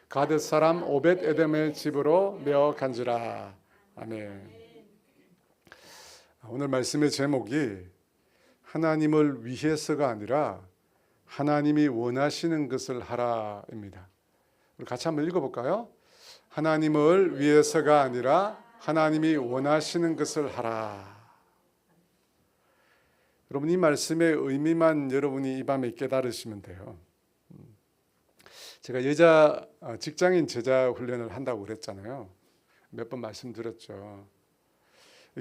가드 사람 오벳 에돔의 집으로 메어 간지라. 아멘. 오늘 말씀의 제목이 하나님을 위해서가 아니라 하나님이 원하시는 것을 하라입니다. 우리 같이 한번 읽어볼까요? 하나님을 위해서가 아니라 하나님이 원하시는 것을 하라. 여러분, 이 말씀의 의미만 여러분이 이 밤에 깨달으시면 돼요. 제가 직장인 제자 훈련을 한다고 그랬잖아요. 몇 번 말씀드렸죠.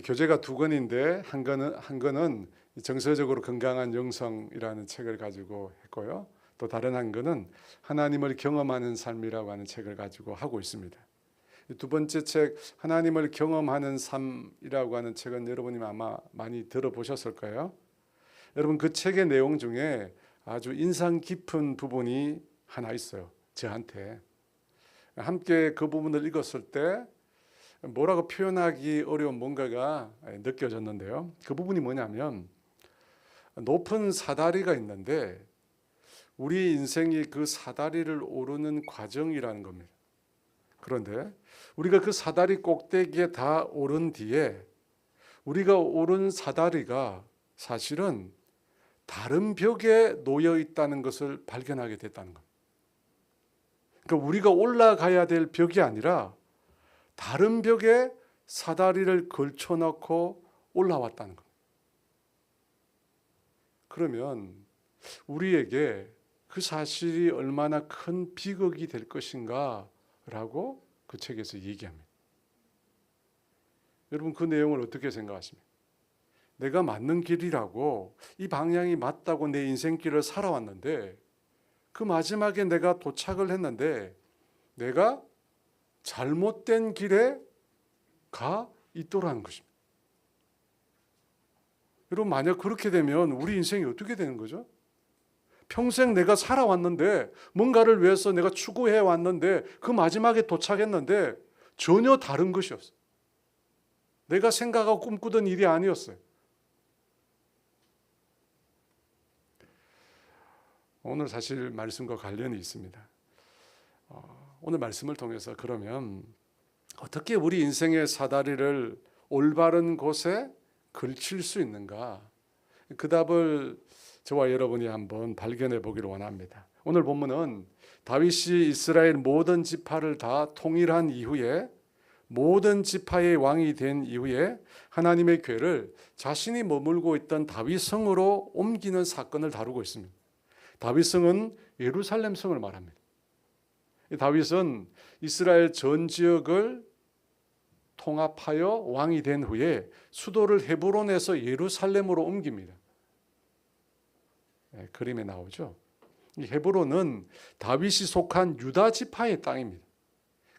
교재가 두 권인데 한 권은 정서적으로 건강한 영성이라는 책을 가지고 했고요. 또 다른 한 권은 하나님을 경험하는 삶이라고 하는 책을 가지고 하고 있습니다. 두 번째 책 하나님을 경험하는 삶이라고 하는 책은 여러분이 아마 많이 들어보셨을 거예요. 여러분, 그 책의 내용 중에 아주 인상 깊은 부분이 하나 있어요. 저한테. 함께 그 부분을 읽었을 때 뭐라고 표현하기 어려운 뭔가가 느껴졌는데요. 그 부분이 뭐냐면 높은 사다리가 있는데 우리 인생이 그 사다리를 오르는 과정이라는 겁니다. 그런데 우리가 그 사다리 꼭대기에 다 오른 뒤에 우리가 오른 사다리가 사실은 다른 벽에 놓여 있다는 것을 발견하게 됐다는 겁니다. 그러니까 우리가 올라가야 될 벽이 아니라 다른 벽에 사다리를 걸쳐놓고 올라왔다는 겁니다. 그러면 우리에게 그 사실이 얼마나 큰 비극이 될 것인가 라고 그 책에서 얘기합니다. 여러분, 그 내용을 어떻게 생각하십니까? 내가 맞는 길이라고, 이 방향이 맞다고 내 인생길을 살아왔는데 그 마지막에 내가 도착을 했는데 내가 잘못된 길에 가 있더라는 것입니다. 여러분, 만약 그렇게 되면 우리 인생이 어떻게 되는 거죠? 평생 내가 살아왔는데 뭔가를 위해서 내가 추구해 왔는데 그 마지막에 도착했는데 전혀 다른 것이었어요. 내가 생각하고 꿈꾸던 일이 아니었어요. 오늘 사실 말씀과 관련이 있습니다. 오늘 말씀을 통해서 그러면 어떻게 우리 인생의 사다리를 올바른 곳에 걸칠 수 있는가? 그 답을 저와 여러분이 한번 발견해 보기를 원합니다. 오늘 본문은 다윗이 이스라엘 모든 지파를 다 통일한 이후에, 모든 지파의 왕이 된 이후에 하나님의 궤를 자신이 머물고 있던 다윗 성으로 옮기는 사건을 다루고 있습니다. 다윗 성은 예루살렘 성을 말합니다. 다윗은 이스라엘 전 지역을 통합하여 왕이 된 후에 수도를 헤브론에서 예루살렘으로 옮깁니다. 그림에 나오죠. 이 헤브론은 다윗이 속한 유다 지파의 땅입니다.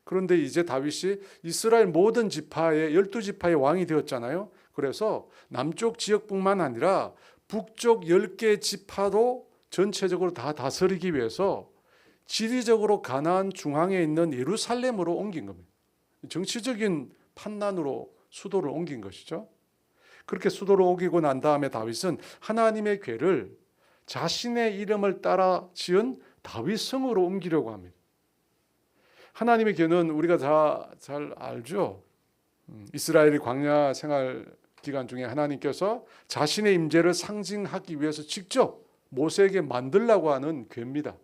그런데 이제 다윗이 이스라엘 모든 지파의 12지파의 왕이 되었잖아요. 그래서 남쪽 지역뿐만 아니라 북쪽 10개 지파도 전체적으로 다 다스리기 위해서 지리적으로 가나안 중앙에 있는 예루살렘으로 옮긴 겁니다. 정치적인 판단으로 수도를 옮긴 것이죠. 그렇게 수도를 옮기고 난 다음에 다윗은 하나님의 궤를 자신의 이름을 따라 지은 다윗성으로 옮기려고 합니다. 하나님의 궤는 우리가 다 잘 알죠. 이스라엘이 광야 생활 기간 중에 하나님께서 자신의 임재를 상징하기 위해서 직접 모세에게 만들라고 하는 궤입니다.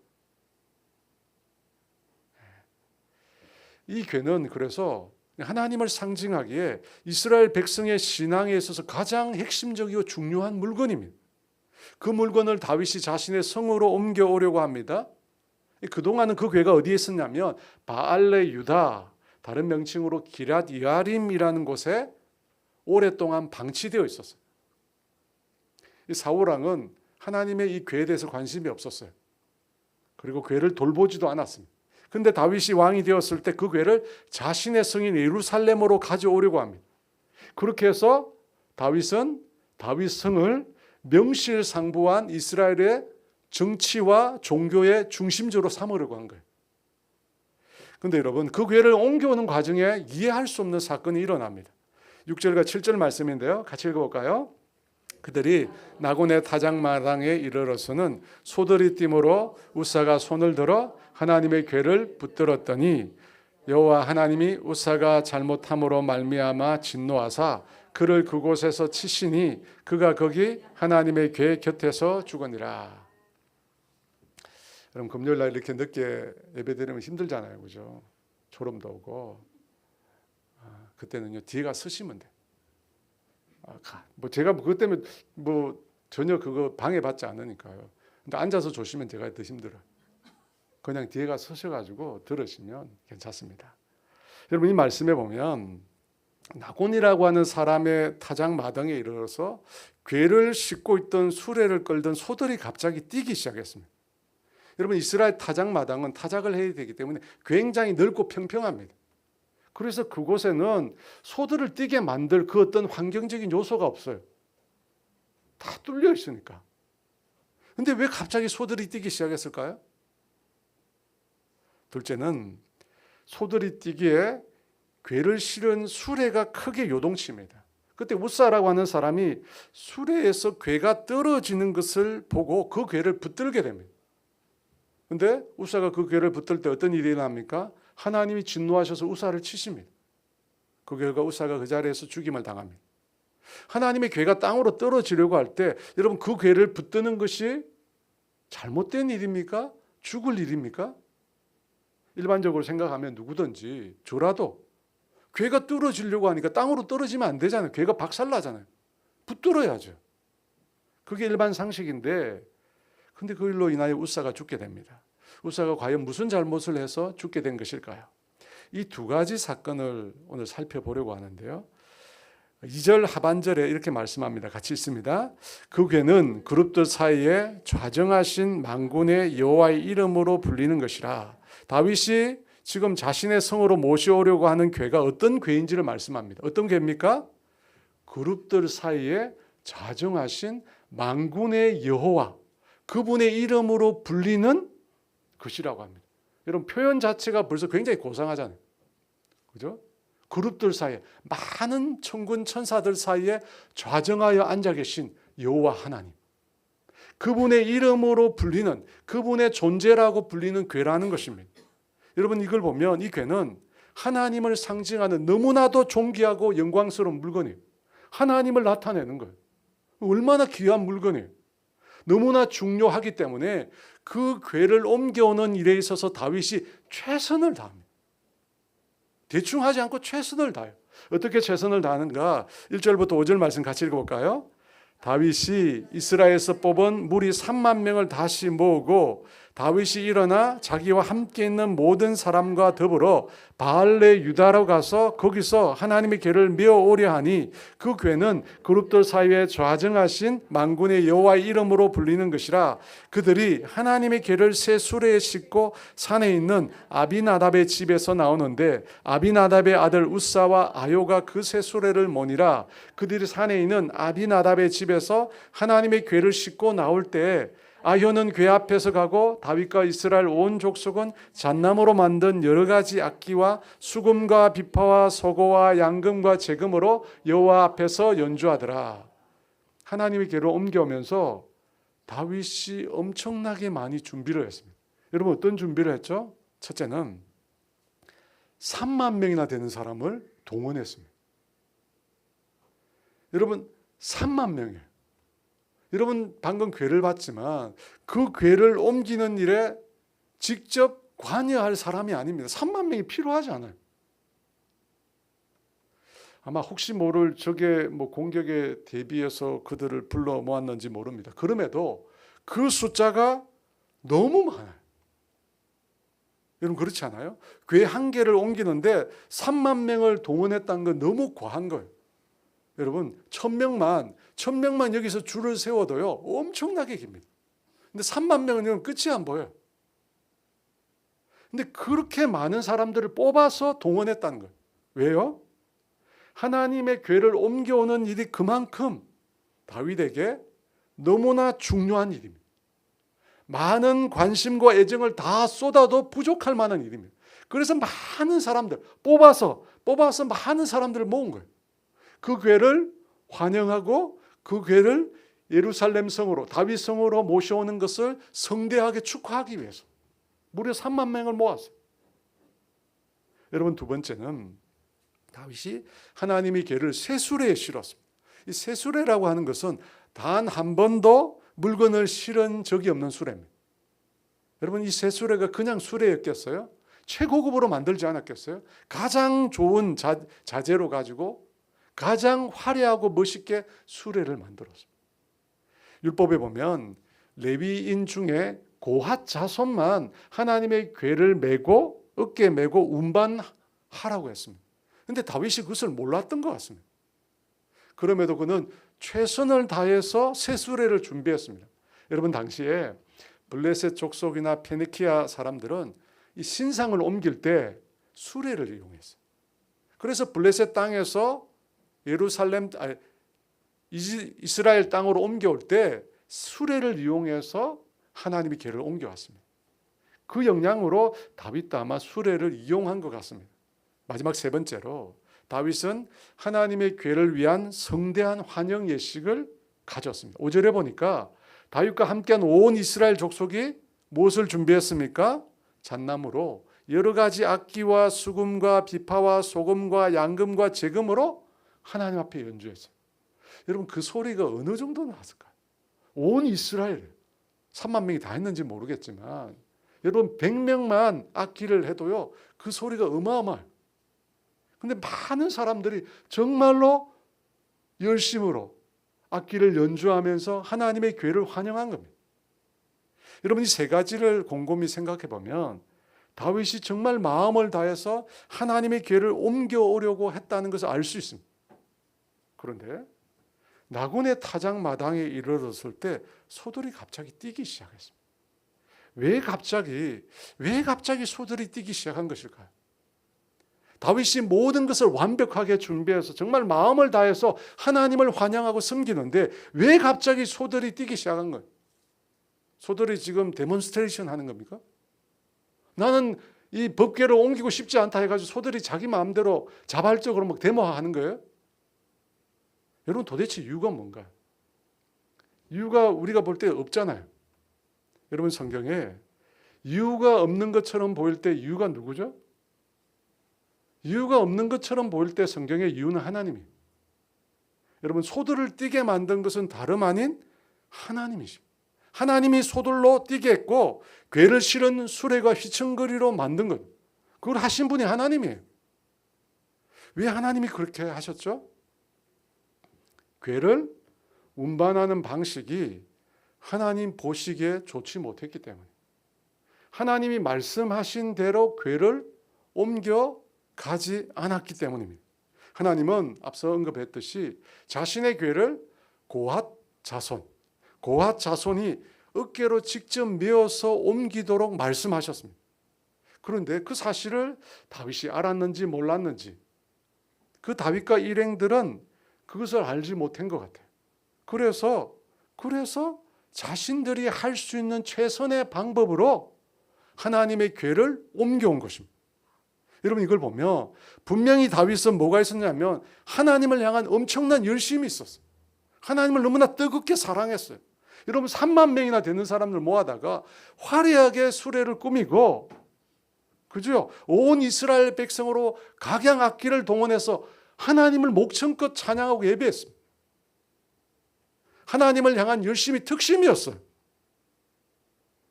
이 궤는 그래서 하나님을 상징하기에 이스라엘 백성의 신앙에 있어서 가장 핵심적이고 중요한 물건입니다. 그 물건을 다윗이 자신의 성으로 옮겨오려고 합니다. 그동안은 그 궤가 어디에 있었냐면 바알레 유다, 다른 명칭으로 기럇 여아림이라는 곳에 오랫동안 방치되어 있었어요. 사울왕은 하나님의 이 궤에 대해서 관심이 없었어요. 그리고 궤를 돌보지도 않았습니다. 그런데 다윗이 왕이 되었을 때 그 궤를 자신의 성인 예루살렘으로 가져오려고 합니다. 그렇게 해서 다윗은 다윗 성을 명실상부한 이스라엘의 정치와 종교의 중심지로 삼으려고 한 거예요. 그런데 여러분, 그 궤를 옮겨오는 과정에 이해할 수 없는 사건이 일어납니다. 6절과 7절 말씀인데요. 같이 읽어볼까요? 그들이 나곤의 타작마당에 이르러서는 소들이 띠므로 우사가 손을 들어 하나님의 궤를 붙들었더니 여호와 하나님이 우사가 잘못함으로 말미암아 진노하사 그를 그곳에서 치시니 그가 거기 하나님의 궤 곁에서 죽으니라. 여러분, 금요일 날 이렇게 늦게 예배드리면 힘들잖아요, 그죠? 졸음도 오고. 그때는요, 뒤에가 서시면 돼. 뭐 제가 그것 때문에 뭐 전혀 그거 방해받지 않으니까요. 근데 앉아서 조시면 제가 더 힘들어요. 그냥 뒤에가 서셔가지고 들으시면 괜찮습니다. 여러분, 이 말씀에 보면 나곤이라고 하는 사람의 타작 마당에 이르러서 궤를 싣고 있던 수레를 끌던 소들이 갑자기 뛰기 시작했습니다. 여러분, 이스라엘 타작 마당은 타작을 해야 되기 때문에 굉장히 넓고 평평합니다. 그래서 그곳에는 소들을 뛰게 만들 그 어떤 환경적인 요소가 없어요. 다 뚫려 있으니까. 근데 왜 갑자기 소들이 뛰기 시작했을까요? 둘째는 소들이 뛰기에 궤를 실은 수레가 크게 요동칩니다. 그때 우사라고 하는 사람이 수레에서 궤가 떨어지는 것을 보고 그 궤를 붙들게 됩니다. 근데 우사가 그 궤를 붙들 때 어떤 일이 일어납니까? 하나님이 진노하셔서 우사를 치십니다. 그 결과 우사가 그 자리에서 죽임을 당합니다. 하나님의 궤가 땅으로 떨어지려고 할 때 여러분, 그 궤를 붙드는 것이 잘못된 일입니까? 죽을 일입니까? 일반적으로 생각하면 누구든지 저라도 궤가 떨어지려고 하니까 땅으로 떨어지면 안 되잖아요. 궤가 박살나잖아요. 붙들어야죠. 그게 일반 상식인데, 근데 그 일로 인하여 우사가 죽게 됩니다. 우사가 과연 무슨 잘못을 해서 죽게 된 것일까요? 이 두 가지 사건을 오늘 살펴보려고 하는데요. 2절 하반절에 이렇게 말씀합니다. 같이 읽습니다. 그 궤는 그룹들 사이에 좌정하신 만군의 여호와의 이름으로 불리는 것이라. 다윗이 지금 자신의 성으로 모셔오려고 하는 궤가 어떤 궤인지를 말씀합니다. 어떤 궤입니까? 그룹들 사이에 좌정하신 만군의 여호와, 그분의 이름으로 불리는 것이라고 합니다. 여러분, 표현 자체가 벌써 굉장히 고상하잖아요. 그죠? 그룹들 사이에, 많은 천군 천사들 사이에 좌정하여 앉아 계신 여호와 하나님, 그분의 이름으로 불리는, 그분의 존재라고 불리는 궤라는 것입니다. 여러분, 이걸 보면 이 궤는 하나님을 상징하는 너무나도 존귀하고 영광스러운 물건이에요. 하나님을 나타내는 거예요. 얼마나 귀한 물건이에요. 너무나 중요하기 때문에 그 궤를 옮겨오는 일에 있어서 다윗이 최선을 다합니다. 대충 하지 않고 최선을 다해요. 어떻게 최선을 다하는가? 1절부터 5절 말씀 같이 읽어볼까요? 다윗이 이스라엘에서 뽑은 무리 3만 명을 다시 모으고 다윗이 일어나 자기와 함께 있는 모든 사람과 더불어 바알레 유다로 가서 거기서 하나님의 궤를 메어오려 하니 그 궤는 그룹들 사이에 좌정하신 만군의 여호와의 이름으로 불리는 것이라. 그들이 하나님의 궤를 새 수레에 싣고 산에 있는 아비나답의 집에서 나오는데 아비나답의 아들 우사와 아요가 그 새 수레를 모니라. 그들이 산에 있는 아비나답의 집에서 하나님의 궤를 싣고 나올 때에 아효는 궤 앞에서 가고 다윗과 이스라엘 온 족속은 잣나무로 만든 여러 가지 악기와 수금과 비파와 서고와 양금과 재금으로 여호와 앞에서 연주하더라. 하나님의 궤를 옮겨오면서 다윗이 엄청나게 많이 준비를 했습니다. 여러분, 어떤 준비를 했죠? 첫째는 3만 명이나 되는 사람을 동원했습니다. 여러분, 3만 명이에요. 여러분, 방금 궤를 봤지만 그 궤를 옮기는 일에 직접 관여할 사람이 아닙니다. 3만 명이 필요하지 않아요. 아마 혹시 모를 적의 공격에 대비해서 그들을 불러 모았는지 모릅니다. 그럼에도 그 숫자가 너무 많아요. 여러분, 그렇지 않아요? 궤 한 개를 옮기는데 3만 명을 동원했다는 건 너무 과한 거예요. 여러분, 1000명만 여기서 줄을 세워도요 엄청나게 깁니다. 근데 3만 명은 끝이 안 보여요. 근데 그렇게 많은 사람들을 뽑아서 동원했다는 거예요. 왜요? 하나님의 궤를 옮겨오는 일이 그만큼 다윗에게 너무나 중요한 일입니다. 많은 관심과 애정을 다 쏟아도 부족할 만한 일입니다. 그래서 많은 사람들 뽑아서 많은 사람들을 모은 거예요. 그 궤를 환영하고 그 궤를 예루살렘 성으로, 다윗 성으로 모셔오는 것을 성대하게 축하하기 위해서 무려 3만 명을 모았어요. 여러분, 두 번째는 다윗이 하나님의 궤를 쇠수레에 실었습니다. 이 쇠수레라고 하는 것은 단 한 번도 물건을 실은 적이 없는 수레입니다. 여러분, 이 쇠수레가 그냥 수레였겠어요? 최고급으로 만들지 않았겠어요? 가장 좋은 자재로 가지고 가장 화려하고 멋있게 수레를 만들었습니다. 율법에 보면 레위인 중에 고핫 자손만 하나님의 궤를 메고 어깨에 메고 운반하라고 했습니다. 그런데 다윗이 그것을 몰랐던 것 같습니다. 그럼에도 그는 최선을 다해서 새 수레를 준비했습니다. 여러분, 당시에 블레셋 족속이나 페니키아 사람들은 이 신상을 옮길 때 수레를 이용했어요. 그래서 블레셋 땅에서 이스라엘 땅으로 옮겨올 때 수레를 이용해서 하나님의 궤를 옮겨왔습니다. 그 영향으로 다윗도 아마 수레를 이용한 것 같습니다. 마지막 세 번째로 다윗은 하나님의 궤를 위한 성대한 환영 예식을 가졌습니다. 5절에 보니까 다윗과 함께한 온 이스라엘 족속이 무엇을 준비했습니까? 잣나무로 여러 가지 악기와 수금과 비파와 소금과 양금과 제금으로 하나님 앞에 연주했어요. 여러분, 그 소리가 어느 정도 나왔을까요? 온 이스라엘 3만 명이 다 했는지 모르겠지만 여러분, 100명만 악기를 해도요 그 소리가 어마어마해요. 근데 많은 사람들이 정말로 열심으로 악기를 연주하면서 하나님의 궤를 환영한 겁니다. 여러분, 이 세 가지를 곰곰이 생각해 보면 다윗이 정말 마음을 다해서 하나님의 궤를 옮겨오려고 했다는 것을 알 수 있습니다. 그런데 나군의 타작 마당에 이르렀을 때 소들이 갑자기 뛰기 시작했습니다. 왜 갑자기 소들이 뛰기 시작한 것일까요? 다윗이 모든 것을 완벽하게 준비해서 정말 마음을 다해서 하나님을 환영하고 섬기는데 왜 갑자기 소들이 뛰기 시작한 거예요? 소들이 지금 데몬스트레이션 하는 겁니까? 나는 이 법궤를 옮기고 싶지 않다 해가지고 소들이 자기 마음대로 자발적으로 막 데모하는 거예요? 여러분, 도대체 이유가 뭔가요? 이유가 우리가 볼 때 없잖아요. 여러분, 성경에 이유가 없는 것처럼 보일 때 이유가 누구죠? 이유가 없는 것처럼 보일 때 성경의 이유는 하나님이에요. 여러분, 소들을 뛰게 만든 것은 다름 아닌 하나님이십니다. 하나님이 소들로 뛰게 했고 궤를 실은 수레가 휘청거리로 만든 것, 그걸 하신 분이 하나님이에요. 왜 하나님이 그렇게 하셨죠? 궤를 운반하는 방식이 하나님 보시기에 좋지 못했기 때문에, 하나님이 말씀하신 대로 궤를 옮겨 가지 않았기 때문입니다. 하나님은 앞서 언급했듯이 자신의 궤를 고핫 자손이 어깨로 직접 메어서 옮기도록 말씀하셨습니다. 그런데 그 사실을 다윗이 알았는지 몰랐는지 그 다윗과 일행들은 그것을 알지 못한 것 같아요. 그래서 자신들이 할 수 있는 최선의 방법으로 하나님의 궤를 옮겨온 것입니다. 여러분, 이걸 보면 분명히 다윗은 뭐가 있었냐면 하나님을 향한 엄청난 열심이 있었어요. 하나님을 너무나 뜨겁게 사랑했어요. 여러분, 3만 명이나 되는 사람들 모아다가 화려하게 수레를 꾸미고, 그죠? 온 이스라엘 백성으로 각양 악기를 동원해서 하나님을 목청껏 찬양하고 예배했습니다. 하나님을 향한 열심이 특심이었어요.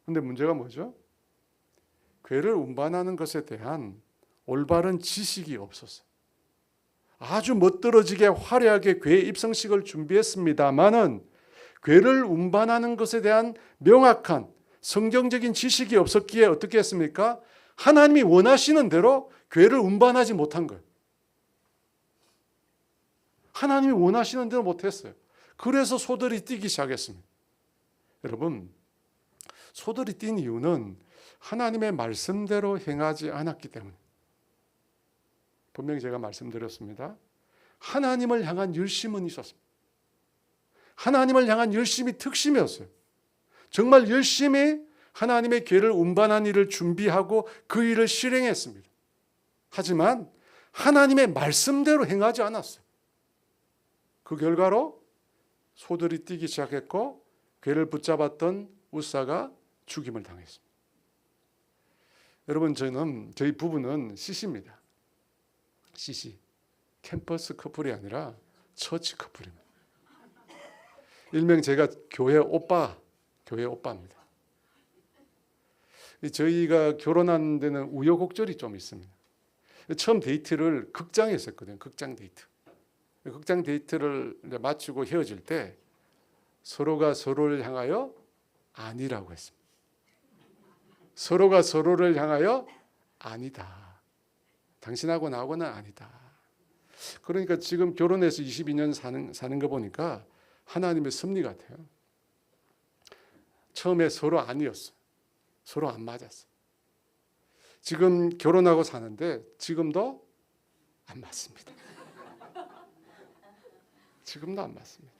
그런데 문제가 뭐죠? 궤를 운반하는 것에 대한 올바른 지식이 없었어요. 아주 멋들어지게 화려하게 궤 입성식을 준비했습니다마는 궤를 운반하는 것에 대한 명확한 성경적인 지식이 없었기에 어떻게 했습니까? 하나님이 원하시는 대로 궤를 운반하지 못한 거예요. 하나님이 원하시는 대로 못했어요. 그래서 소들이 뛰기 시작했습니다. 여러분, 소들이 뛴 이유는 하나님의 말씀대로 행하지 않았기 때문에, 분명히 제가 말씀드렸습니다. 하나님을 향한 열심은 있었습니다. 하나님을 향한 열심이 특심이었어요. 정말 열심히 하나님의 궤를 운반한 일을 준비하고 그 일을 실행했습니다. 하지만 하나님의 말씀대로 행하지 않았어요. 그 결과로 소들이 뛰기 시작했고 괴를 붙잡았던 웃사가 죽임을 당했습니다. 여러분, 저희 부부는 CC입니다. CC. 캠퍼스 커플이 아니라 처치 커플입니다. 일명 제가 교회 오빠입니다. 저희가 결혼한 데는 우여곡절이 좀 있습니다. 처음 데이트를 극장에서 했거든요. 극장 데이트. 극장 데이트를 마치고 헤어질 때 서로가 서로를 향하여 아니라고 했습니다. 서로가 서로를 향하여 아니다. 당신하고 나하고는 아니다. 그러니까 지금 결혼해서 22년 사는 거 보니까 하나님의 섭리 같아요. 처음에 서로 아니었어요. 서로 안 맞았어요. 지금 결혼하고 사는데 지금도 안 맞습니다. 지금도 안 맞습니다.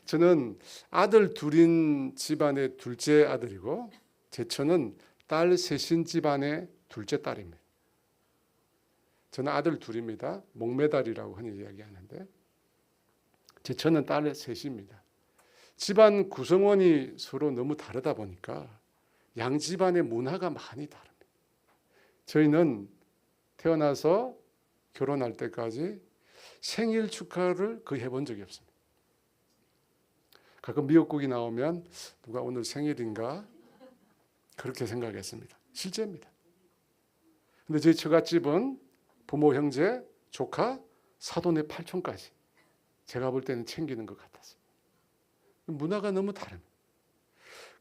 저는 아들 둘인 집안의 둘째 아들이고 제 처는 딸 셋인 집안의 둘째 딸입니다. 저는 아들 둘입니다. 목매달이라고 흔히 이야기하는데 제 처는 딸 셋입니다. 집안 구성원이 서로 너무 다르다 보니까 양 집안의 문화가 많이 다릅니다. 저희는 태어나서 결혼할 때까지 생일 축하를 거의 해본 적이 없습니다. 가끔 미역국이 나오면 누가 오늘 생일인가 그렇게 생각했습니다. 실제입니다. 근데 저희 처갓집은 부모, 형제, 조카, 사돈의 8촌까지 제가 볼 때는 챙기는 것 같았어요. 문화가 너무 다릅니다.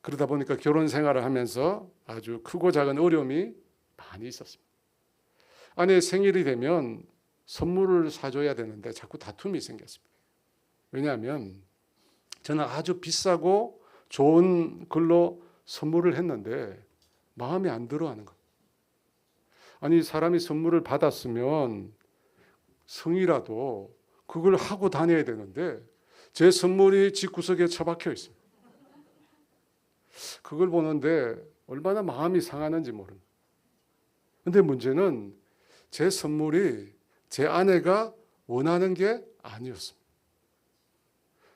그러다 보니까 결혼 생활을 하면서 아주 크고 작은 어려움이 많이 있었습니다. 아내 생일이 되면 선물을 사줘야 되는데 자꾸 다툼이 생겼습니다. 왜냐하면 저는 아주 비싸고 좋은 걸로 선물을 했는데 마음에 안 들어하는 거예요. 아니, 사람이 선물을 받았으면 성이라도 그걸 하고 다녀야 되는데 제 선물이 집구석에 처박혀 있습니다. 그걸 보는데 얼마나 마음이 상하는지 모릅니다. 그런데 문제는 제 선물이 제 아내가 원하는 게 아니었습니다.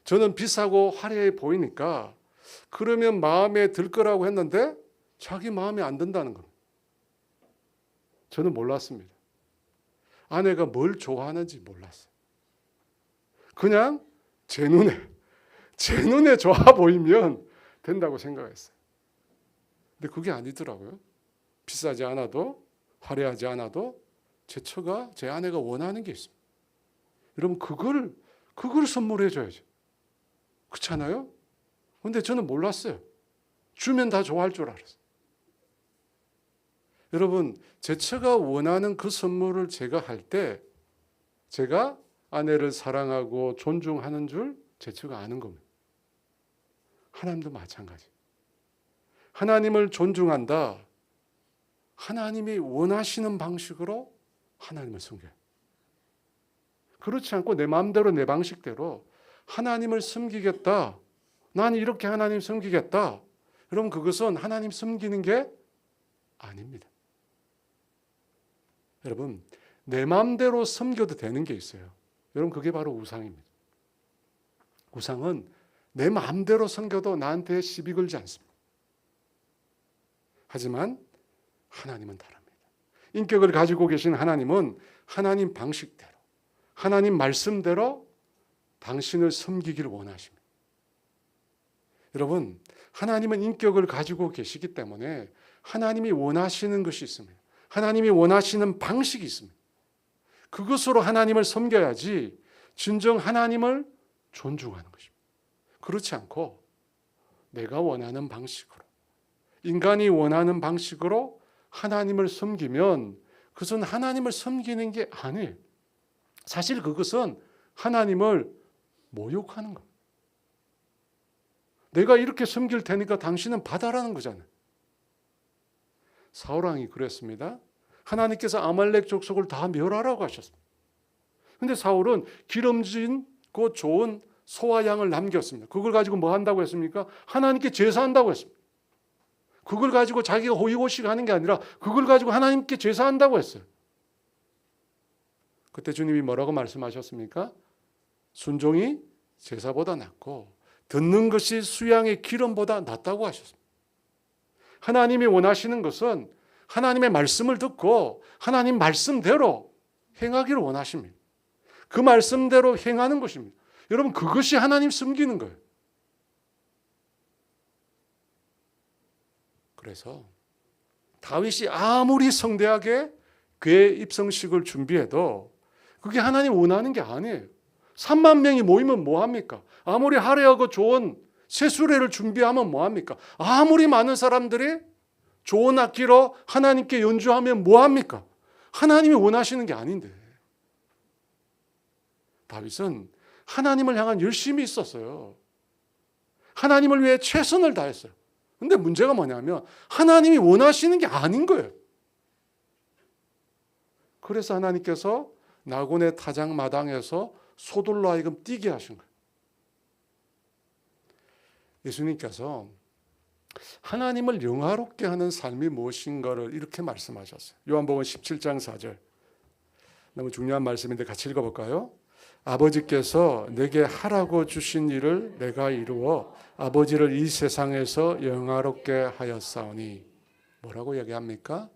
저는 비싸고 화려해 보이니까 그러면 마음에 들 거라고 했는데 자기 마음에 안 든다는 겁니다. 저는 몰랐습니다. 아내가 뭘 좋아하는지 몰랐어요. 그냥 제 눈에 좋아 보이면 된다고 생각했어요. 근데 그게 아니더라고요. 비싸지 않아도 화려하지 않아도 제 처가, 제 아내가 원하는 게 있습니다. 여러분, 그걸 선물해 줘야죠. 그렇잖아요? 근데 저는 몰랐어요. 주면 다 좋아할 줄 알았어요. 여러분, 제 처가 원하는 그 선물을 제가 할 때 제가 아내를 사랑하고 존중하는 줄 제 처가 아는 겁니다. 하나님도 마찬가지. 하나님을 존중한다. 하나님이 원하시는 방식으로 하나님을 섬겨요. 그렇지 않고 내 마음대로 내 방식대로 하나님을 섬기겠다. 난 이렇게 하나님 섬기겠다. 그럼 그것은 하나님 섬기는 게 아닙니다. 여러분, 내 마음대로 섬겨도 되는 게 있어요. 여러분, 그게 바로 우상입니다. 우상은 내 마음대로 섬겨도 나한테 시비 걸지 않습니다. 하지만 하나님은 다릅니다. 인격을 가지고 계신 하나님은 하나님 방식대로, 하나님 말씀대로 당신을 섬기기를 원하십니다. 여러분, 하나님은 인격을 가지고 계시기 때문에 하나님이 원하시는 것이 있습니다. 하나님이 원하시는 방식이 있습니다. 그것으로 하나님을 섬겨야지 진정 하나님을 존중하는 것입니다. 그렇지 않고 내가 원하는 방식으로, 인간이 원하는 방식으로 하나님을 섬기면 그것은 하나님을 섬기는 게 아니에요. 사실 그것은 하나님을 모욕하는 겁니다. 내가 이렇게 섬길 테니까 당신은 받아라는 거잖아요. 사울왕이 그랬습니다. 하나님께서 아말렉 족속을 다 멸하라고 하셨습니다. 그런데 사울은 기름진 그 좋은 소와 양을 남겼습니다. 그걸 가지고 뭐 한다고 했습니까? 하나님께 제사한다고 했습니다. 그걸 가지고 자기가 호의호식 하는 게 아니라 그걸 가지고 하나님께 제사한다고 했어요. 그때 주님이 뭐라고 말씀하셨습니까? 순종이 제사보다 낫고 듣는 것이 수양의 기름보다 낫다고 하셨습니다. 하나님이 원하시는 것은 하나님의 말씀을 듣고 하나님 말씀대로 행하기를 원하십니다. 그 말씀대로 행하는 것입니다. 여러분, 그것이 하나님 섬기는 거예요. 그래서 다윗이 아무리 성대하게 괴 입성식을 준비해도 그게 하나님 원하는 게 아니에요. 3만 명이 모이면 뭐합니까? 아무리 화려하고 좋은 세수례를 준비하면 뭐합니까? 아무리 많은 사람들이 좋은 악기로 하나님께 연주하면 뭐합니까? 하나님이 원하시는 게 아닌데. 다윗은 하나님을 향한 열심이 있었어요. 하나님을 위해 최선을 다했어요. 근데 문제가 뭐냐면 하나님이 원하시는 게 아닌 거예요. 그래서 하나님께서 나곤의 타작 마당에서 소돌로 하여금 뛰게 하신 거예요. 예수님께서 하나님을 영화롭게 하는 삶이 무엇인가를 이렇게 말씀하셨어요. 요한복음 17장 4절. 너무 중요한 말씀인데 같이 읽어볼까요? 아버지께서 내게 하라고 주신 일을 내가 이루어 아버지를 이 세상에서 영화롭게 하였사오니. 뭐라고 얘기합니까?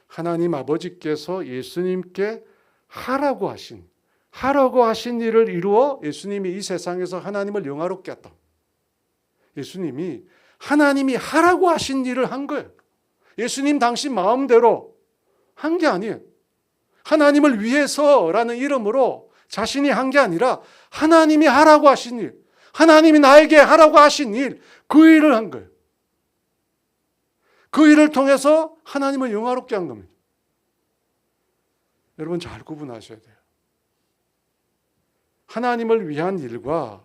하나님 아버지께서 예수님께 하라고 하신 일을 이루어 예수님이 이 세상에서 하나님을 영화롭게 했다. 예수님이 하나님이 하라고 하신 일을 한 거예요. 예수님 당신 마음대로 한 게 아니에요. 하나님을 위해서라는 이름으로 자신이 한 게 아니라 하나님이 하라고 하신 일, 하나님이 나에게 하라고 하신 일, 그 일을 한 거예요. 그 일을 통해서 하나님을 영화롭게 한 겁니다. 여러분 잘 구분하셔야 돼요. 하나님을 위한 일과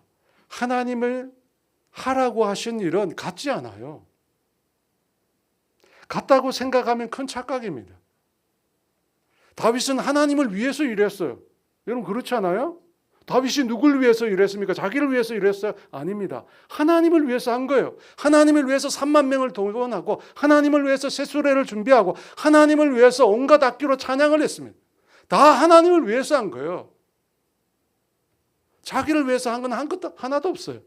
하나님을 하라고 하신 일은 같지 않아요. 같다고 생각하면 큰 착각입니다. 다윗은 하나님을 위해서 일했어요. 여러분 그렇지 않아요? 다윗이 누굴 위해서 일했습니까? 자기를 위해서 일했어요? 아닙니다. 하나님을 위해서 한 거예요. 하나님을 위해서 3만 명을 동원하고 하나님을 위해서 새수레를 준비하고 하나님을 위해서 온갖 악기로 찬양을 했습니다. 다 하나님을 위해서 한 거예요. 자기를 위해서 한 건 하나도 없어요.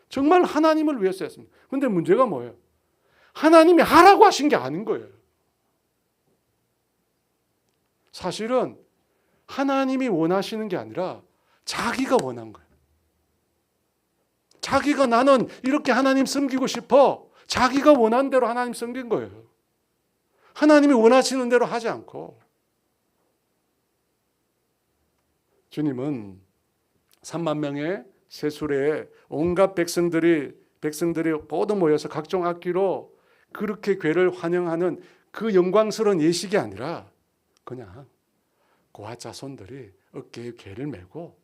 정말 하나님을 위해서 했습니다. 그런데 문제가 뭐예요? 하나님이 하라고 하신 게 아닌 거예요. 사실은 하나님이 원하시는 게 아니라 자기가 원한 거예요. 자기가 나는 이렇게 하나님 섬기고 싶어. 자기가 원한 대로 하나님 섬긴 거예요. 하나님이 원하시는 대로 하지 않고. 주님은 3만 명의 세수레에 온갖 백성들이 모두 모여서 각종 악기로 그렇게 괴를 환영하는 그 영광스러운 예식이 아니라 그냥 고아 자손들이 어깨에 괴를 메고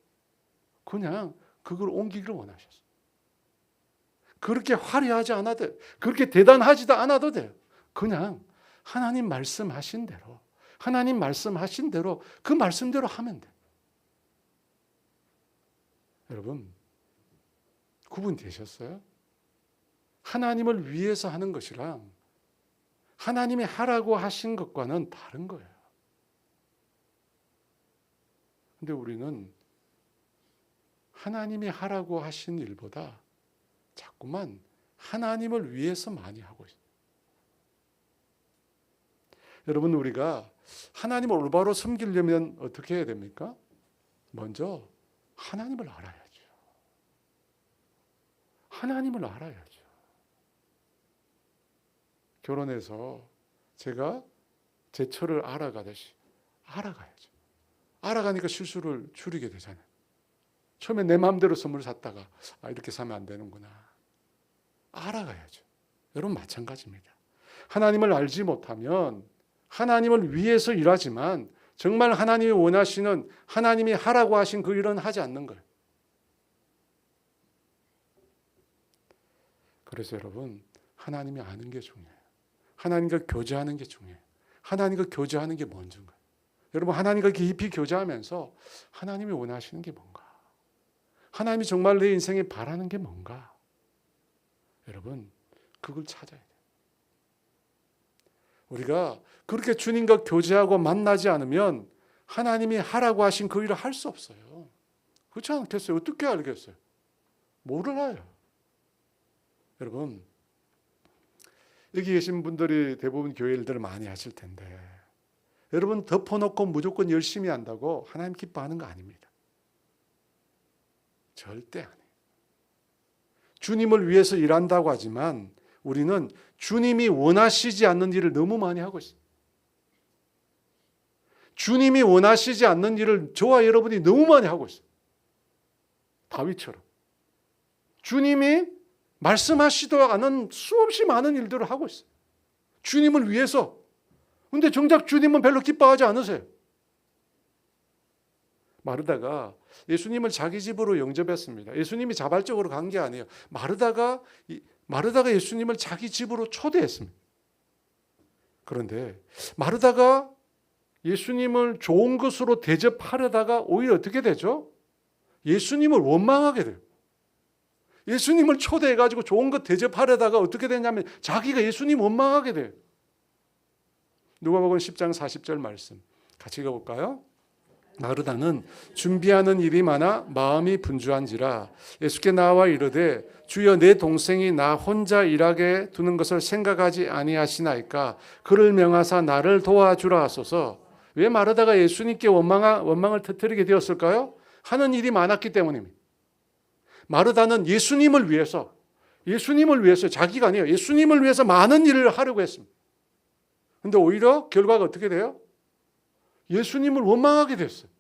그냥 그걸 옮기기를 원하셨어요. 그렇게 화려하지 않아도 돼요. 그렇게 대단하지도 않아도 돼요. 그냥 하나님 말씀하신 대로 그 말씀대로 하면 돼요. 여러분 구분되셨어요? 하나님을 위해서 하는 것이랑 하나님이 하라고 하신 것과는 다른 거예요. 근데 우리는 하나님이 하라고 하신 일보다 자꾸만 하나님을 위해서 많이 하고 있어요. 여러분 우리가 하나님을 올바로 섬기려면 어떻게 해야 됩니까? 먼저 하나님을 알아야죠. 하나님을 알아야죠. 결혼해서 제가 제 처를 알아가듯이 알아가야죠. 알아가니까 실수를 줄이게 되잖아요. 처음에 내 마음대로 선물 샀다가 이렇게 사면 안 되는구나. 알아가야죠. 여러분 마찬가지입니다. 하나님을 알지 못하면 하나님을 위해서 일하지만 정말 하나님이 원하시는 하나님이 하라고 하신 그 일은 하지 않는 거예요. 그래서 여러분 하나님이 아는 게 중요해요. 하나님과 교제하는 게 중요해요. 하나님과 교제하는 게 먼저인가요? 여러분 하나님과 깊이 교제하면서 하나님이 원하시는 게 뭔가? 하나님이 정말 내 인생에 바라는 게 뭔가? 여러분 그걸 찾아야 돼요. 우리가 그렇게 주님과 교제하고 만나지 않으면 하나님이 하라고 하신 그 일을 할 수 없어요. 그렇지 않겠어요? 어떻게 알겠어요? 몰라요. 여러분, 여기 계신 분들이 대부분 교회 일들을 많이 하실 텐데 여러분 덮어놓고 무조건 열심히 한다고 하나님 기뻐하는 거 아닙니다. 절대 아니에요. 주님을 위해서 일한다고 하지만 우리는 주님이 원하시지 않는 일을 너무 많이 하고 있어요. 주님이 원하시지 않는 일을 저와 여러분이 너무 많이 하고 있어요. 다윗처럼. 주님이 말씀하시도 않은 수없이 많은 일들을 하고 있어요. 주님을 위해서. 근데 정작 주님은 별로 기뻐하지 않으세요. 마르다가 예수님을 자기 집으로 영접했습니다. 예수님이 자발적으로 간 게 아니에요. 마르다가 예수님을 자기 집으로 초대했습니다. 그런데 마르다가 예수님을 좋은 것으로 대접하려다가 오히려 어떻게 되죠? 예수님을 원망하게 돼요. 예수님을 초대해가지고 좋은 것 대접하려다가 어떻게 되냐면 자기가 예수님 원망하게 돼요. 누가복음 10장 40절 말씀 같이 읽어볼까요? 마르다는 준비하는 일이 많아 마음이 분주한지라 예수께 나와 이르되 주여 내 동생이 나 혼자 일하게 두는 것을 생각하지 아니하시나이까 그를 명하사 나를 도와주라 하소서. 왜 마르다가 예수님께 원망을 터뜨리게 되었을까요? 하는 일이 많았기 때문입니다. 마르다는 예수님을 위해서 자기가 아니에요. 예수님을 위해서 많은 일을 하려고 했습니다. 그런데 오히려 결과가 어떻게 돼요? 예수님을 원망하게 됐어요.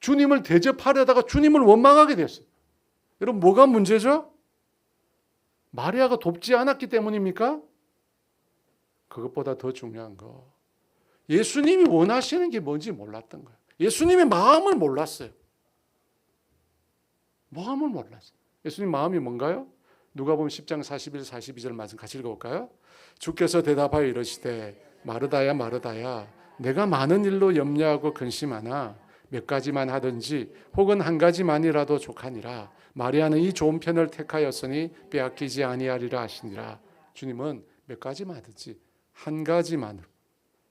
주님을 대접하려다가 주님을 원망하게 됐어요. 여러분 뭐가 문제죠? 마리아가 돕지 않았기 때문입니까? 그것보다 더 중요한 거 예수님이 원하시는 게 뭔지 몰랐던 거예요. 예수님의 마음을 몰랐어요. 마음을 몰랐어요. 예수님 마음이 뭔가요? 누가복음 10장 41, 42절 말씀 같이 읽어볼까요? 주께서 대답하여 이르시되 마르다야 마르다야 내가 많은 일로 염려하고 근심하나 몇 가지만 하든지 혹은 한 가지만이라도 족하니라. 마리아는 이 좋은 편을 택하였으니 빼앗기지 아니하리라 하시니라. 주님은 몇 가지만 하든지 한 가지만으로.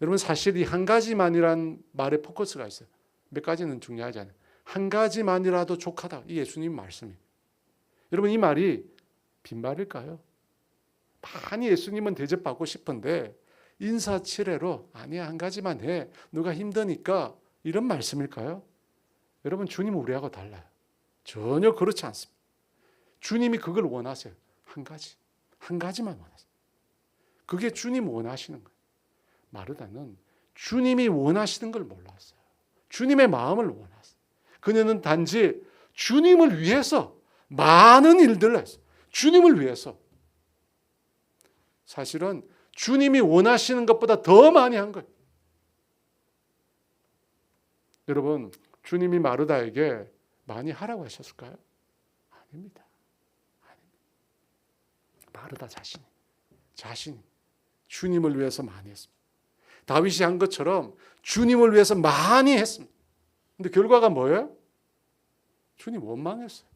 여러분 사실 이 한 가지만이란 말에 포커스가 있어요. 몇 가지는 중요하지 않아요. 한 가지만이라도 족하다. 이 예수님 말씀이에요. 여러분 이 말이 빈말일까요? 많이 예수님은 대접받고 싶은데 인사치레로 아니야 한 가지만 해. 누가 힘드니까 이런 말씀일까요? 여러분 주님은 우리하고 달라요. 전혀 그렇지 않습니다. 주님이 그걸 원하세요. 한 가지만 원하세요. 그게 주님 원하시는 거예요. 마르다는 주님이 원하시는 걸 몰랐어요. 주님의 마음을 원했어요. 그녀는 단지 주님을 위해서 많은 일들을 했어요. 주님을 위해서. 사실은 주님이 원하시는 것보다 더 많이 한 거예요. 여러분, 주님이 마르다에게 많이 하라고 하셨을까요? 아닙니다. 마르다 자신이 주님을 위해서 많이 했습니다. 다윗이 한 것처럼 주님을 위해서 많이 했습니다. 근데 결과가 뭐예요? 주님 원망했어요.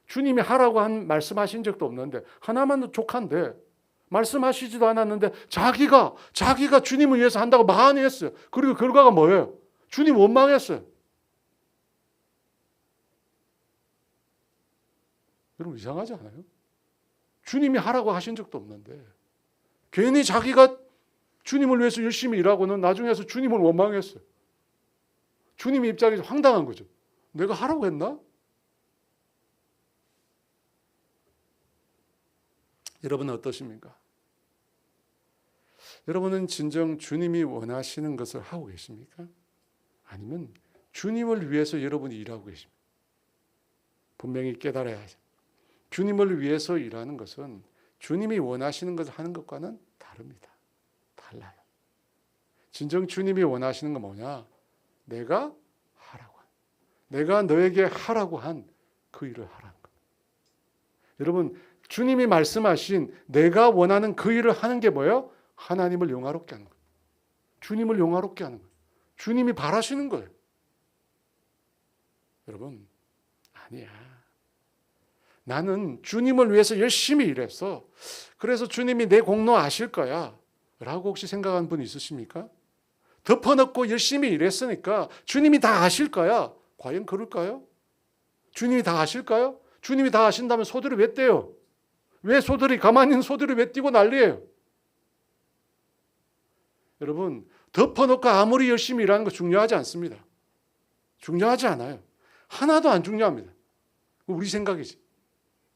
주님이 하라고 말씀하신 적도 없는데 하나만 족한데 말씀하시지도 않았는데 자기가 주님을 위해서 한다고 많이 했어요. 그리고 결과가 뭐예요? 주님 원망했어요. 여러분 이상하지 않아요? 주님이 하라고 하신 적도 없는데 괜히 자기가 주님을 위해서 열심히 일하고는 나중에 해서 주님을 원망했어요. 주님 입장에서 황당한 거죠. 내가 하라고 했나? 여러분은 어떠십니까? 여러분은 진정 주님이 원하시는 것을 하고 계십니까? 아니면 주님을 위해서 여러분이 일하고 계십니까? 분명히 깨달아야 하죠. 주님을 위해서 일하는 것은 주님이 원하시는 것을 하는 것과는 다릅니다. 달라요. 진정 주님이 원하시는 건 뭐냐? 내가 너에게 하라고 한 그 일을 하라는 것. 여러분 주님이 말씀하신 내가 원하는 그 일을 하는 게 뭐예요? 하나님을 영화롭게 하는 거예요. 주님을 영화롭게 하는 거예요. 주님이 바라시는 거예요. 여러분 아니야. 나는 주님을 위해서 열심히 일해서 그래서 주님이 내 공로 아실 거야 라고 혹시 생각한 분 있으십니까? 덮어놓고 열심히 일했으니까 주님이 다 아실까요? 과연 그럴까요? 주님이 다 아실까요? 주님이 다 아신다면 소들이 왜 떼요? 왜 소들이 가만히 있는 소들이 왜 뛰고 난리예요? 여러분, 덮어놓고 아무리 열심히 일하는 거 중요하지 않습니다. 중요하지 않아요. 하나도 안 중요합니다. 우리 생각이지.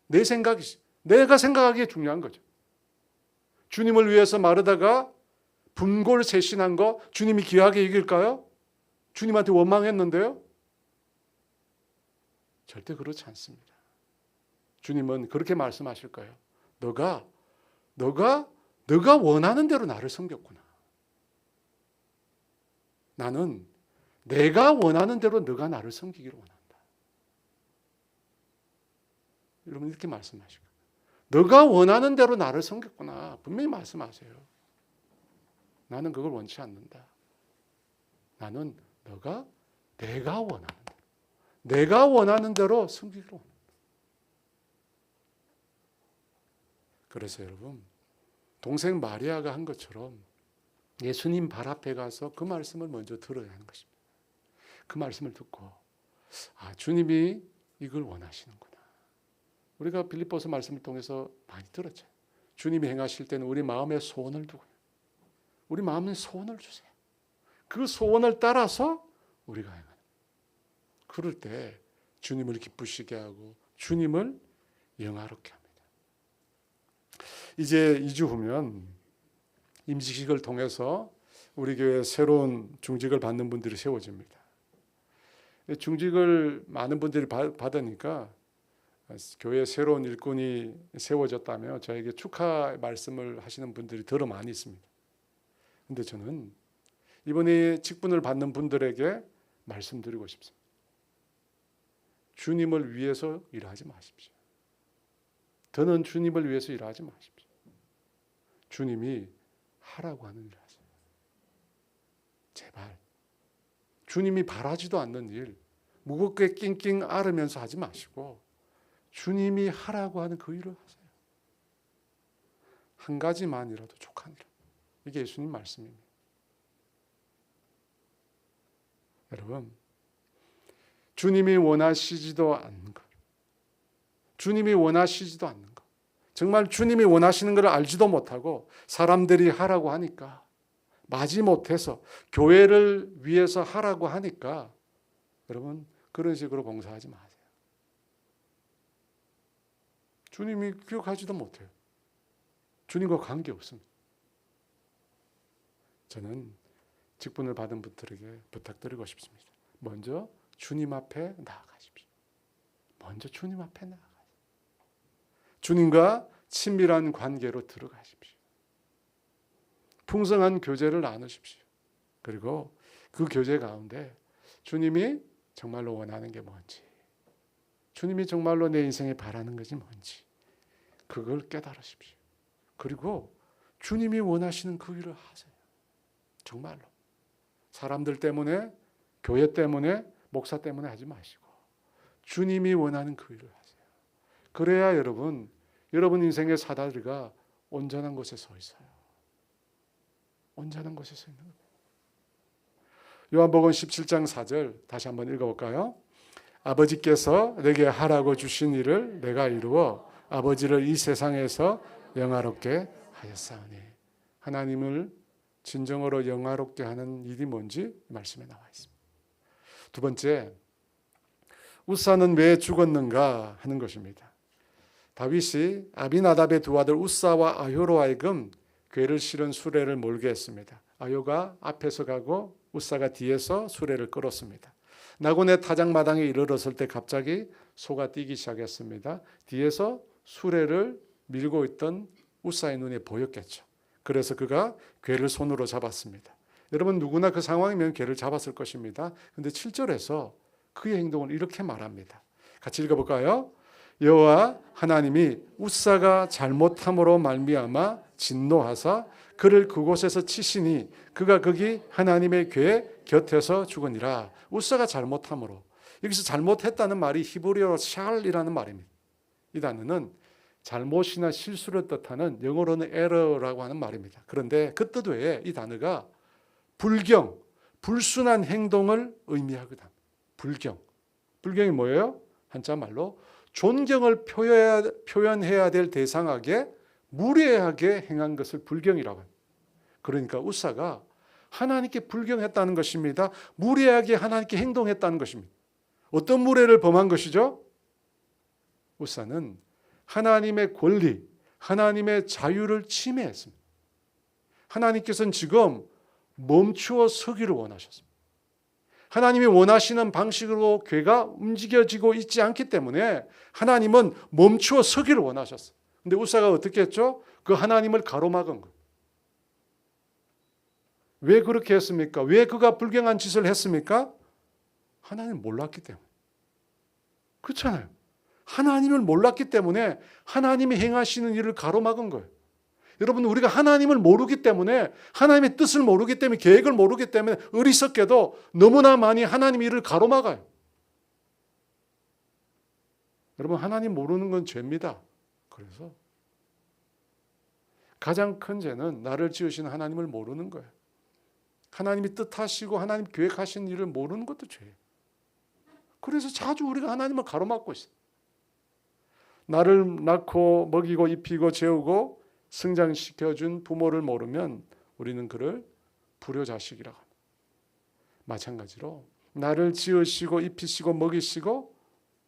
내 생각이지. 내가 생각하기에 중요한 거죠. 주님을 위해서 마르다가 분골 쇄신한 거 주님이 귀하게 이길까요? 주님한테 원망했는데요? 절대 그렇지 않습니다. 주님은 그렇게 말씀하실 거예요. 너가 원하는 대로 나를 섬겼구나. 나는 내가 원하는 대로 너가 나를 섬기기를 원한다. 여러분 이렇게 말씀하시고 너가 원하는 대로 나를 섬겼구나. 분명히 말씀하세요. 나는 그걸 원치 않는다. 나는 내가 원하는 대로 섬기기를 원한다. 그래서 여러분 동생 마리아가 한 것처럼 예수님 발 앞에 가서 그 말씀을 먼저 들어야 하는 것입니다. 그 말씀을 듣고 주님이 이걸 원하시는구나. 우리가 빌립보서 말씀을 통해서 많이 들었죠. 주님이 행하실 때는 우리 마음에 소원을 두고요. 우리 마음에 소원을 주세요. 그 소원을 따라서 우리가 행하는. 그럴 때 주님을 기쁘시게 하고 주님을 영화롭게 합니다. 이제 2주 후면 임직식을 통해서 우리 교회에 새로운 중직을 받는 분들이 세워집니다. 중직을 많은 분들이 받으니까 교회에 새로운 일꾼이 세워졌다며 저에게 축하 말씀을 하시는 분들이 더러 많이 있습니다. 그런데 저는 이번에 직분을 받는 분들에게 말씀드리고 싶습니다. 주님을 위해서 일하지 마십시오. 더는 주님을 위해서 일하지 마십시오. 주님이 하라고 하는 일 하세요. 제발. 주님이 바라지도 않는 일 무겁게 낑낑 앓으면서 하지 마시고 주님이 하라고 하는 그 일을 하세요. 한 가지만이라도 족하니라. 이게 예수님 말씀입니다. 여러분, 주님이 원하시지도 않는 것, 주님이 원하시지도 않는 것, 정말 주님이 원하시는 것을 알지도 못하고 사람들이 하라고 하니까 마지못해서 교회를 위해서 하라고 하니까 여러분 그런 식으로 봉사하지 마세요. 주님이 기억하지도 못해요. 주님과 관계없습니다. 저는 직분을 받은 분들에게 부탁드리고 싶습니다. 먼저 주님 앞에 나아가십시오. 먼저 주님 앞에 나아가십시오. 주님과 친밀한 관계로 들어가십시오. 풍성한 교제를 나누십시오. 그리고 그 교제 가운데 주님이 정말로 원하는 게 뭔지, 주님이 정말로 내 인생에 바라는 것이 뭔지 그걸 깨달으십시오. 그리고 주님이 원하시는 그 일을 하세요. 정말로. 사람들 때문에, 교회 때문에, 목사 때문에 하지 마시고 주님이 원하는 그 일을 하세요. 그래야 여러분 인생의 사다리가 온전한 곳에 서 있어요. 온전한 곳에 서 있는 거예요. 요한복음 17장 4절 다시 한번 읽어볼까요? 아버지께서 내게 하라고 주신 일을 내가 이루어 아버지를 이 세상에서 영화롭게 하였사오니. 하나님을 진정으로 영화롭게 하는 일이 뭔지 말씀에 나와 있습니다. 두 번째, 우사는 왜 죽었는가 하는 것입니다. 다윗이 아비나답의 두 아들 우사와 아효로 하여금 궤를 실은 수레를 몰게 했습니다. 아효가 앞에서 가고 우사가 뒤에서 수레를 끌었습니다. 나곤의 타작마당에 이르렀을 때 갑자기 소가 뛰기 시작했습니다. 뒤에서 수레를 밀고 있던 우사의 눈에 보였겠죠. 그래서 그가 궤를 손으로 잡았습니다. 여러분 누구나 그 상황이면 궤를 잡았을 것입니다. 그런데 7절에서 그의 행동을 이렇게 말합니다. 같이 읽어볼까요? 여호와 하나님이 우사가 잘못함으로 말미암아 진노하사 그를 그곳에서 치시니 그가 거기 하나님의 궤 곁에서 죽으니라. 우사가 잘못함으로. 여기서 잘못했다는 말이 히브리어로 샬이라는 말입니다. 이 단어는 잘못이나 실수를 뜻하는 영어로는 error라고 하는 말입니다. 그런데 그 뜻 외에 이 단어가 불경, 불순한 행동을 의미하거든. 불경. 불경이 뭐예요? 한자말로 존경을 표현해야 될 대상에게 무례하게 행한 것을 불경이라고 합니다. 그러니까 우사가 하나님께 불경했다는 것입니다. 무례하게 하나님께 행동했다는 것입니다. 어떤 무례를 범한 것이죠? 우사는 하나님의 권리, 하나님의 자유를 침해했습니다. 하나님께서는 지금 멈추어 서기를 원하셨습니다. 하나님이 원하시는 방식으로 교회가 움직여지고 있지 않기 때문에 하나님은 멈추어 서기를 원하셨어요. 근데 우사가 어떻게 했죠? 그 하나님을 가로막은 거예요. 왜 그렇게 했습니까? 왜 그가 불경한 짓을 했습니까? 하나님을 몰랐기 때문에. 그렇잖아요. 하나님을 몰랐기 때문에 하나님이 행하시는 일을 가로막은 거예요. 여러분, 우리가 하나님을 모르기 때문에, 하나님의 뜻을 모르기 때문에, 계획을 모르기 때문에 어리석게도 너무나 많이 하나님 일을 가로막아요. 여러분, 하나님 모르는 건 죄입니다. 그래서 가장 큰 죄는 나를 지으신 하나님을 모르는 거예요. 하나님이 뜻하시고 하나님 계획하신 일을 모르는 것도 죄예요. 그래서 자주 우리가 하나님을 가로막고 있어요. 나를 낳고 먹이고 입히고 재우고 성장시켜준 부모를 모르면 우리는 그를 불효자식이라고 합니다. 마찬가지로 나를 지으시고 입히시고 먹이시고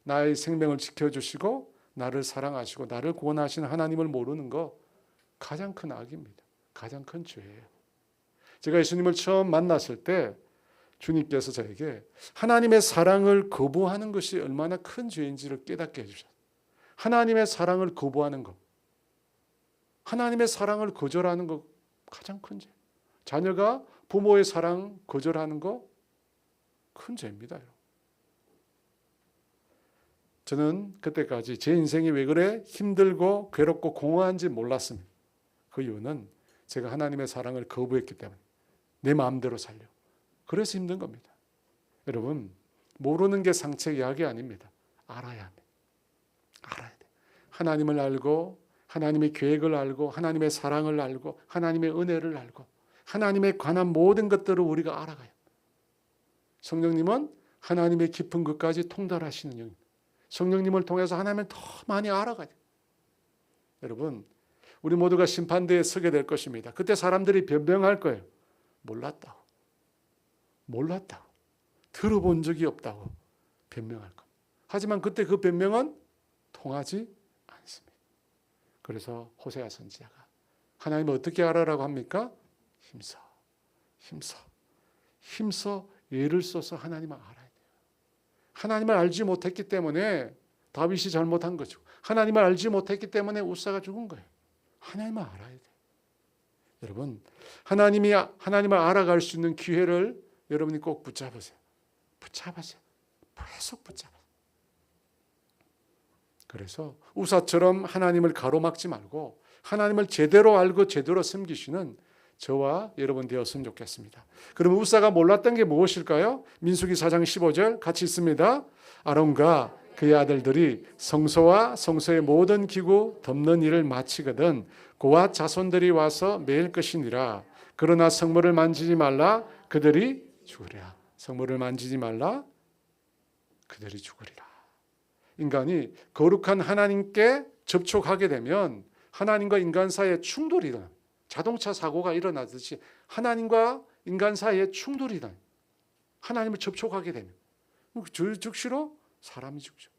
나의 생명을 지켜주시고 나를 사랑하시고 나를 구원하시는 하나님을 모르는 거 가장 큰 악입니다. 가장 큰 죄예요. 제가 예수님을 처음 만났을 때 주님께서 저에게 하나님의 사랑을 거부하는 것이 얼마나 큰 죄인지를 깨닫게 해주셨어요. 하나님의 사랑을 거부하는 것, 하나님의 사랑을 거절하는 것 가장 큰 죄. 자녀가 부모의 사랑 거절하는 거 큰 죄입니다. 저는 그때까지 제 인생이 왜 그래 힘들고 괴롭고 공허한지 몰랐습니다. 그 이유는 제가 하나님의 사랑을 거부했기 때문에 내 마음대로 살려. 그래서 힘든 겁니다. 여러분, 모르는 게 상책 약이 아닙니다. 알아야 합니다. 알아야 돼. 하나님을 알고 하나님의 계획을 알고 하나님의 사랑을 알고 하나님의 은혜를 알고 하나님에 관한 모든 것들을 우리가 알아가요. 성령님은 하나님의 깊은 것까지 통달하시는 영입니다. 성령님을 통해서 하나님을 더 많이 알아가요. 여러분, 우리 모두가 심판대에 서게 될 것입니다. 그때 사람들이 변명할 거예요. 몰랐다고. 몰랐다고. 들어본 적이 없다고 변명할 겁니다. 하지만 그때 그 변명은 통하지 않습니다. 그래서 호세아 선지자가 하나님을 어떻게 알아라고 합니까? 힘써 애를 써서 하나님을 알아야 돼요. 하나님을 알지 못했기 때문에 다윗이 잘못한 거죠. 하나님을 알지 못했기 때문에 우사가 죽은 거예요. 하나님을 알아야 돼요. 여러분, 하나님을 알아갈 수 있는 기회를 여러분이 꼭 붙잡으세요. 계속 붙잡아요. 그래서 우사처럼 하나님을 가로막지 말고 하나님을 제대로 알고 제대로 섬기시는 저와 여러분 되었으면 좋겠습니다. 그럼 우사가 몰랐던 게 무엇일까요? 민수기 4장 15절 같이 있습니다. 아론과 그의 아들들이 성소와 성소의 모든 기구 덮는 일을 마치거든 그와 자손들이 와서 매일 것이니라. 그러나 성물을 만지지 말라 그들이 죽으리라. 성물을 만지지 말라 그들이 죽으리라. 인간이 거룩한 하나님께 접촉하게 되면 하나님과 인간 사이에 충돌이 일어납니다. 자동차 사고가 일어나듯이 하나님과 인간 사이에 충돌이 일어납니다. 하나님을 접촉하게 되면 즉시로 사람이 죽죠.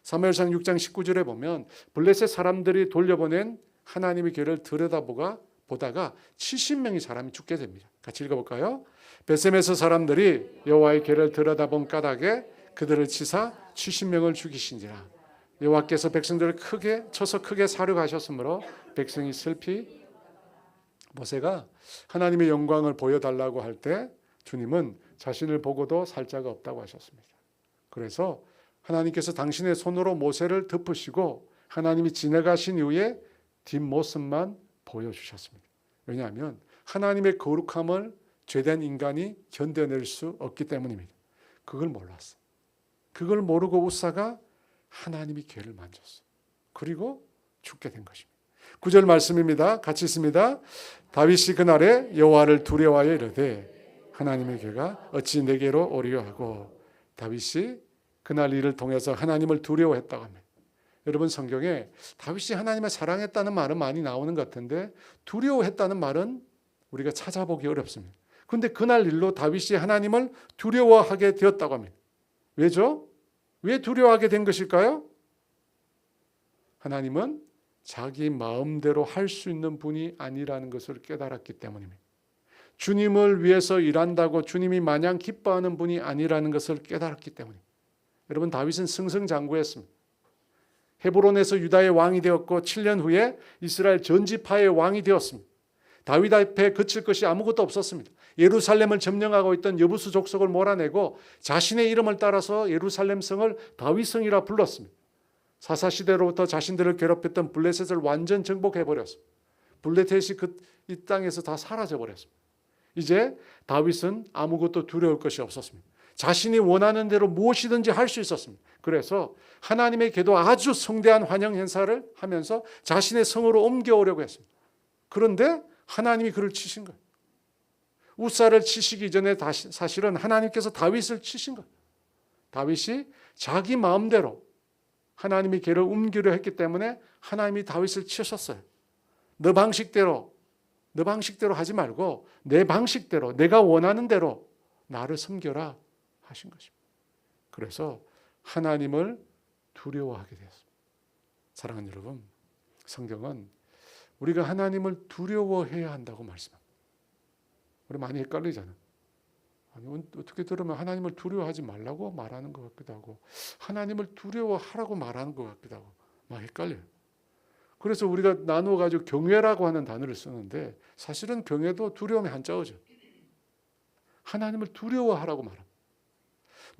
사무엘상 6장 19절에 보면 블레셋 사람들이 돌려보낸 하나님의 길을 들여다보다가 70명의 사람이 죽게 됩니다. 같이 읽어볼까요? 베셈에서 사람들이 여호와의 길을 들여다본 까닭에 그들을 치사 70명을 죽이신지라. 여호와께서 백성들을 쳐서 크게 사륙하셨으므로 백성이 슬피. 모세가 하나님의 영광을 보여달라고 할 때 주님은 자신을 보고도 살 자가 없다고 하셨습니다. 그래서 하나님께서 당신의 손으로 모세를 덮으시고 하나님이 지나가신 이후에 뒷모습만 보여주셨습니다. 왜냐하면 하나님의 거룩함을 죄된 인간이 견뎌낼 수 없기 때문입니다. 그걸 몰랐어요. 그걸 모르고 우사가 하나님의 죄를 만졌어요. 그리고 죽게 된 것입니다. 9절 말씀입니다. 같이 있습니다. 다윗이 그날에 여호와를 두려워하여 이르되 하나님의 괴가 어찌 내게로 오리요 하고, 다윗이 그날 일을 통해서 하나님을 두려워했다고 합니다. 여러분, 성경에 다윗이 하나님을 사랑했다는 말은 많이 나오는 것 같은데 두려워했다는 말은 우리가 찾아보기 어렵습니다. 그런데 그날 일로 다윗이 하나님을 두려워하게 되었다고 합니다. 왜죠? 왜 두려워하게 된 것일까요? 하나님은 자기 마음대로 할 수 있는 분이 아니라는 것을 깨달았기 때문입니다. 주님을 위해서 일한다고 주님이 마냥 기뻐하는 분이 아니라는 것을 깨달았기 때문입니다. 여러분, 다윗은 승승장구했습니다. 헤브론에서 유다의 왕이 되었고 7년 후에 이스라엘 전 지파의 왕이 되었습니다. 다윗 앞에 그칠 것이 아무것도 없었습니다. 예루살렘을 점령하고 있던 여부수 족속을 몰아내고 자신의 이름을 따라서 예루살렘 성을 다윗성이라 불렀습니다. 사사시대로부터 자신들을 괴롭혔던 블레셋을 완전 정복해버렸습니다. 블레셋이 이 땅에서 다 사라져버렸습니다. 이제 다윗은 아무것도 두려울 것이 없었습니다. 자신이 원하는 대로 무엇이든지 할 수 있었습니다. 그래서 하나님에게도 아주 성대한 환영 행사를 하면서 자신의 성으로 옮겨오려고 했습니다. 그런데 하나님이 그를 치신 거예요. 우사를 치시기 전에 사실은 하나님께서 다윗을 치신 거예요. 다윗이 자기 마음대로 하나님이 걔를 옮기려 했기 때문에 하나님이 다윗을 치셨어요. 너 방식대로 하지 말고 내 방식대로, 내가 원하는 대로 나를 섬겨라 하신 것입니다. 그래서 하나님을 두려워하게 되었습니다. 사랑하는 여러분, 성경은 우리가 하나님을 두려워해야 한다고 말씀합니다. 우리 많이 헷갈리잖아요. 아니, 어떻게 들으면 하나님을 두려워하지 말라고 말하는 것 같기도 하고 하나님을 두려워하라고 말하는 것 같기도 하고 막 헷갈려요. 그래서 우리가 나누어 가지고 경외라고 하는 단어를 쓰는데 사실은 경외도 두려움의 한자어죠. 하나님을 두려워하라고 말합니다.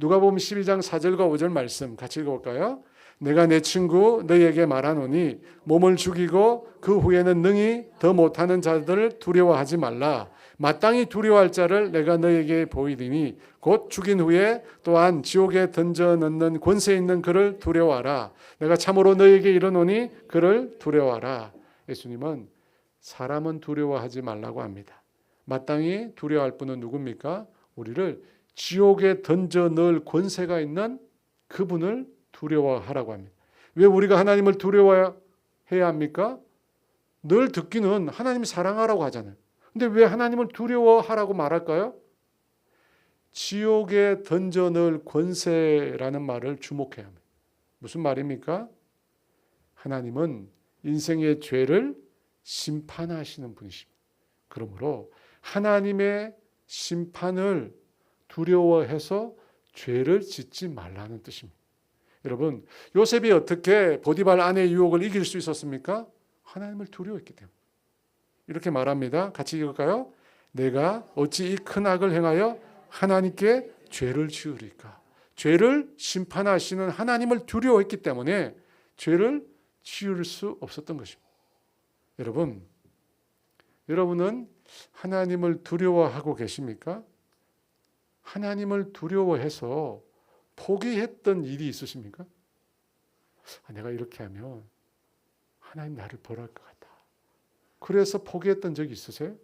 누가복음 12장 4절과 5절 말씀 같이 읽어볼까요? 내가 내 친구 너희에게 말하노니 몸을 죽이고 그 후에는 능히 더 못하는 자들을 두려워하지 말라. 마땅히 두려워할 자를 내가 너희에게 보이리니 곧 죽인 후에 또한 지옥에 던져 넣는 권세 있는 그를 두려워하라. 내가 참으로 너희에게 이르노니 그를 두려워하라. 예수님은 사람은 두려워하지 말라고 합니다. 마땅히 두려워할 분은 누굽니까? 우리를 지옥에 던져 넣을 권세가 있는 그분을 두려워하라고 합니다. 왜 우리가 하나님을 두려워해야 합니까? 늘 듣기는 하나님이 사랑하라고 하잖아요. 근데 왜 하나님을 두려워하라고 말할까요? 지옥에 던져 넣을 권세라는 말을 주목해야 합니다. 무슨 말입니까? 하나님은 인생의 죄를 심판하시는 분이십니다. 그러므로 하나님의 심판을 두려워해서 죄를 짓지 말라는 뜻입니다. 여러분, 요셉이 어떻게 보디발 아내의 유혹을 이길 수 있었습니까? 하나님을 두려워했기 때문에. 이렇게 말합니다. 같이 읽을까요? 내가 어찌 이 큰 악을 행하여 하나님께 죄를 지으리까? 죄를 심판하시는 하나님을 두려워했기 때문에 죄를 지을 수 없었던 것입니다. 여러분은 하나님을 두려워하고 계십니까? 하나님을 두려워해서 포기했던 일이 있으십니까? 내가 이렇게 하면 하나님 나를 벌할 것 같다. 그래서 포기했던 적이 있으세요?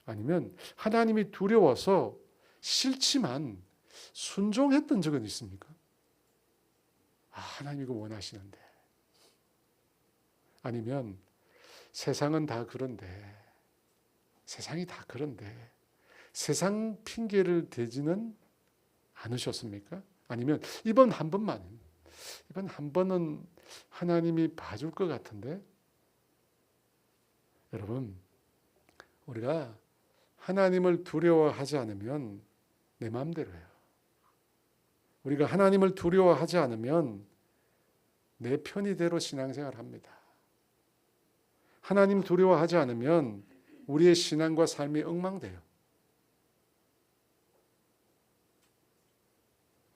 아니면 하나님이 두려워서 싫지만 순종했던 적은 있습니까? 하나님 이거 원하시는데. 아니면 세상은 다 그런데, 세상이 다 그런데 세상 핑계를 대지는 않으셨습니까? 아니면 이번 한 번은 하나님이 봐줄 것 같은데. 여러분, 우리가 하나님을 두려워하지 않으면 내 마음대로 해요. 우리가 하나님을 두려워하지 않으면 내 편의대로 신앙생활을 합니다. 하나님 두려워하지 않으면 우리의 신앙과 삶이 엉망돼요.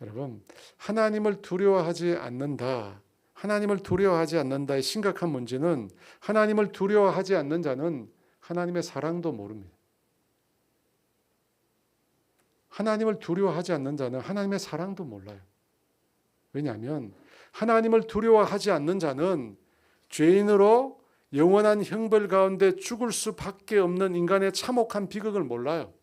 여러분, 하나님을 두려워하지 않는다. 하나님을 두려워하지 않는다의 심각한 문제는 하나님을 두려워하지 않는 자는 하나님의 사랑도 모릅니다. 하나님을 두려워하지 않는 자는 하나님의 사랑도 몰라요. 왜냐하면 하나님을 두려워하지 않는 자는 죄인으로 영원한 형벌 가운데 죽을 수밖에 없는 인간의 참혹한 비극을 몰라요.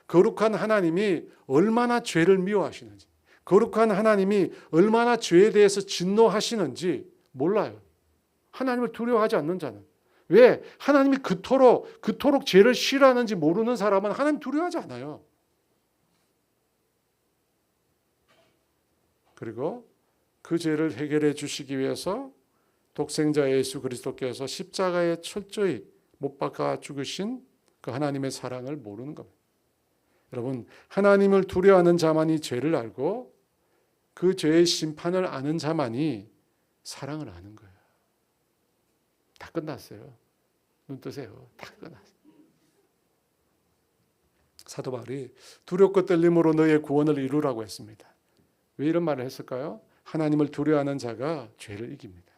거룩한 하나님이 얼마나 죄를 미워하시는지, 거룩한 하나님이 얼마나 죄에 대해서 진노하시는지 몰라요. 하나님을 두려워하지 않는 자는. 왜? 하나님이 그토록 죄를 싫어하는지 모르는 사람은 하나님 두려워하지 않아요. 그리고 그 죄를 해결해 주시기 위해서 독생자 예수 그리스도께서 십자가에 철저히 못 박아 죽으신 그 하나님의 사랑을 모르는 겁니다. 여러분, 하나님을 두려워하는 자만이 죄를 알고 그 죄의 심판을 아는 자만이 사랑을 아는 거예요. 다 끝났어요. 눈 뜨세요. 다 끝났어요. 사도 바울이 두렵고 떨림으로 너의 구원을 이루라고 했습니다. 왜 이런 말을 했을까요? 하나님을 두려워하는 자가 죄를 이깁니다.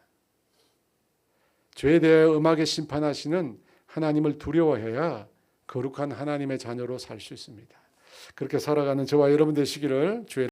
죄에 대해 엄하게 심판하시는 하나님을 두려워해야 거룩한 하나님의 자녀로 살 수 있습니다. 그렇게 살아가는 저와 여러분 되시기를 주의